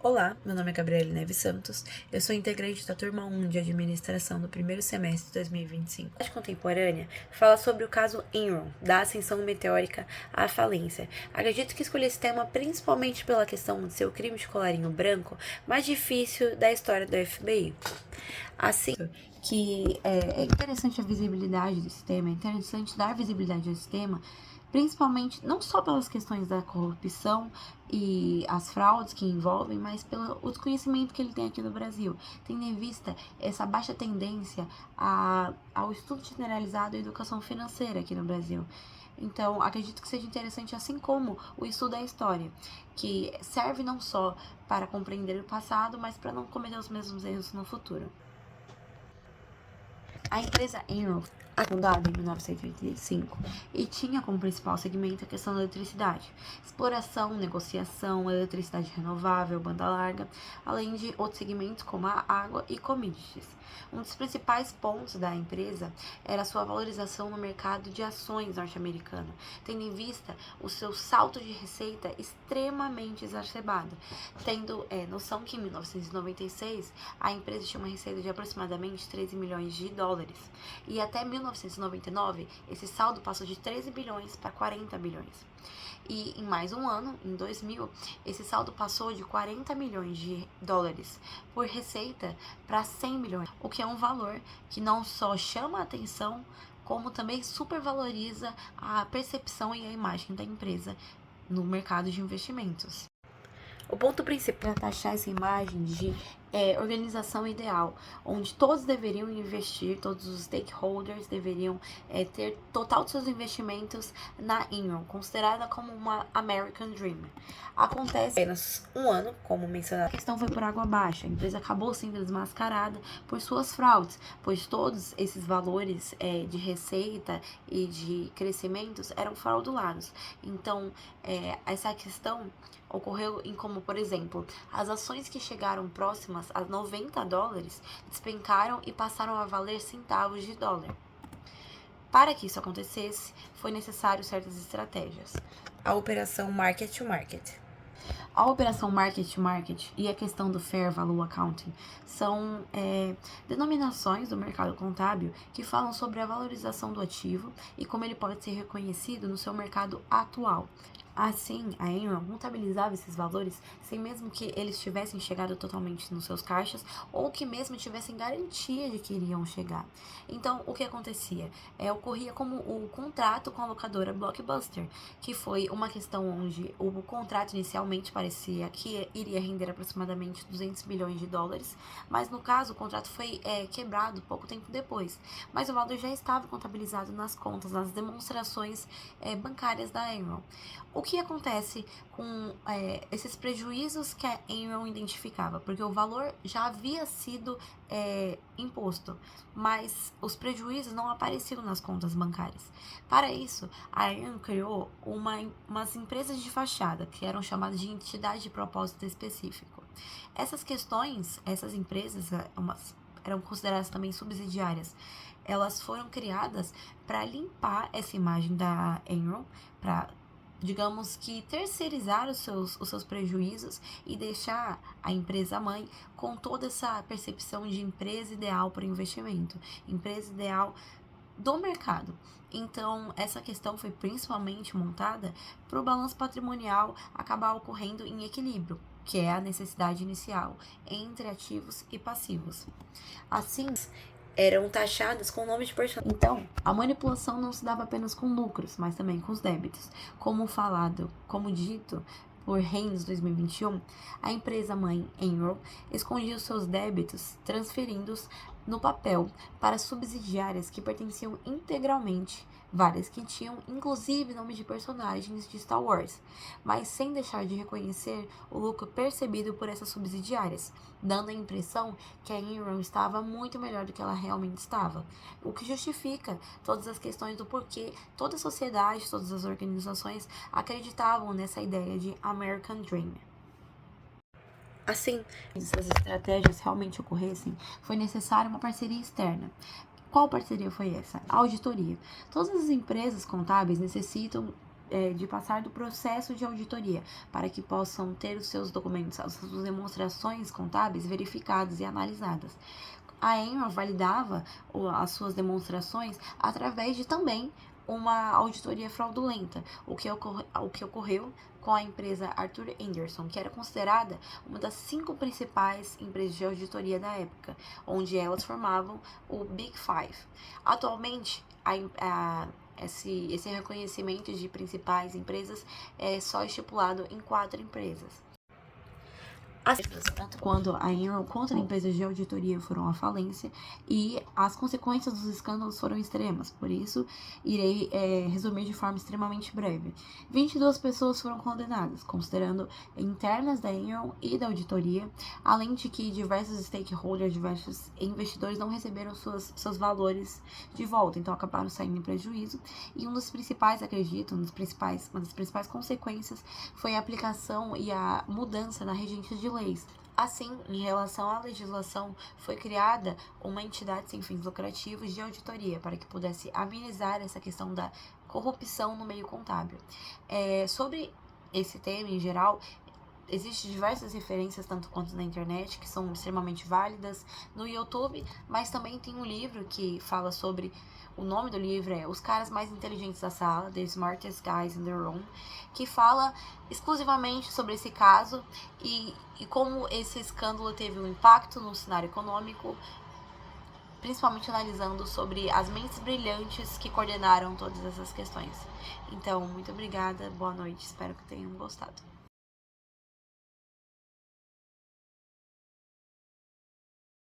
Olá, meu nome é Gabriele Neves Santos, eu sou integrante da turma 1 de administração do primeiro semestre de 2025. A arte contemporânea fala sobre o caso Enron, da ascensão meteórica à falência. Acredito que escolhi esse tema principalmente pela questão de ser o crime de colarinho branco mais difícil da história do FBI. Assim, que é interessante a visibilidade desse tema, é interessante dar visibilidade a esse tema, principalmente não só pelas questões da corrupção e as fraudes que envolvem, mas pelo o desconhecimento que ele tem aqui no Brasil, tendo em vista essa baixa tendência ao estudo generalizado e educação financeira aqui no Brasil. Então, acredito que seja interessante, assim como o estudo da história, que serve não só para compreender o passado, mas para não cometer os mesmos erros no futuro. A empresa Enron foi fundada em 1985 e tinha como principal segmento a questão da eletricidade, exploração, negociação, eletricidade renovável, banda larga, além de outros segmentos como a água e commodities. Um dos principais pontos da empresa era a sua valorização no mercado de ações norte-americano, tendo em vista o seu salto de receita extremamente exacerbado, tendo noção que em 1996 a empresa tinha uma receita de aproximadamente 13 milhões de dólares. E até 1999, esse saldo passou de 13 bilhões para 40 bilhões. E em mais um ano, em 2000, esse saldo passou de 40 milhões de dólares por receita para 100 milhões, o que é um valor que não só chama a atenção, como também supervaloriza a percepção e a imagem da empresa no mercado de investimentos. O ponto principal é taxar essa imagem de organização ideal, onde todos deveriam investir, todos os stakeholders deveriam ter total de seus investimentos na Enron, considerada como uma American Dream. Acontece apenas um ano, como mencionado. A questão foi por água abaixo, a empresa acabou sendo desmascarada por suas fraudes, pois todos esses valores de receita e de crescimentos eram fraudulados. Então, essa questão ocorreu em como, por exemplo, as ações que chegaram próximas a 90 dólares despencaram e passaram a valer centavos de dólar. Para que isso acontecesse, foi necessário certas estratégias. A operação Market to Market. A operação Market to Market e a questão do Fair Value Accounting são denominações do mercado contábil que falam sobre a valorização do ativo e como ele pode ser reconhecido no seu mercado atual. Assim, a Enron contabilizava esses valores sem mesmo que eles tivessem chegado totalmente nos seus caixas ou que mesmo tivessem garantia de que iriam chegar. Então, o que acontecia? Ocorria como o contrato com a locadora Blockbuster, que foi uma questão onde o contrato inicialmente parecia que iria render aproximadamente 200 bilhões de dólares, mas no caso o contrato foi quebrado pouco tempo depois, mas o valor já estava contabilizado nas contas, nas demonstrações bancárias da Enron. O que acontece com esses prejuízos que a Enron identificava? Porque o valor já havia sido imposto, mas os prejuízos não apareciam nas contas bancárias. Para isso, a Enron criou umas empresas de fachada, que eram chamadas de entidade de propósito específico. Essas questões, essas empresas, eram consideradas também subsidiárias. Elas foram criadas para limpar essa imagem da Enron, para digamos que terceirizar os seus prejuízos e deixar a empresa mãe com toda essa percepção de empresa ideal para investimento, empresa ideal do mercado. Então, essa questão foi principalmente montada para o balanço patrimonial acabar ocorrendo em equilíbrio, que é a necessidade inicial entre ativos e passivos. Assim, eram taxadas com nome de personagem. Então, a manipulação não se dava apenas com lucros, mas também com os débitos. Como dito por Haynes 2021, a empresa mãe Enron escondia os seus débitos, transferindo-os no papel para subsidiárias que pertenciam integralmente, várias que tinham inclusive nome de personagens de Star Wars, mas sem deixar de reconhecer o lucro percebido por essas subsidiárias, dando a impressão que a Enron estava muito melhor do que ela realmente estava, o que justifica todas as questões do porquê toda a sociedade, todas as organizações acreditavam nessa ideia de American Dream. Assim, se essas estratégias realmente ocorressem, foi necessária uma parceria externa. Qual parceria foi essa? A auditoria. Todas as empresas contábeis necessitam de passar do processo de auditoria, para que possam ter os seus documentos, as suas demonstrações contábeis verificadas e analisadas. A Enron validava as suas demonstrações através de também uma auditoria fraudulenta, o que ocorreu com a empresa Arthur Andersen, que era considerada uma das 5 principais empresas de auditoria da época, onde elas formavam o Big Five. Atualmente, esse reconhecimento de principais empresas é só estipulado em 4 empresas. Tanto quando a Enron quanto as empresas de auditoria foram à falência, e as consequências dos escândalos foram extremas. Por isso, irei resumir de forma extremamente breve. 22 pessoas foram condenadas, considerando internas da Enron e da auditoria, além de que diversos stakeholders, diversos investidores não receberam seus valores de volta, então acabaram saindo em prejuízo. E uma das principais consequências foi a aplicação e a mudança na regência de leis. Assim, em relação à legislação, foi criada uma entidade sem fins lucrativos de auditoria para que pudesse amenizar essa questão da corrupção no meio contábil. Sobre esse tema em geral, existem diversas referências, tanto quanto na internet, que são extremamente válidas, no YouTube, mas também tem um livro que fala sobre... O nome do livro é Os Caras Mais Inteligentes da Sala, The Smartest Guys in the Room, que fala exclusivamente sobre esse caso e como esse escândalo teve um impacto no cenário econômico, principalmente analisando sobre as mentes brilhantes que coordenaram todas essas questões. Então, muito obrigada, boa noite, espero que tenham gostado.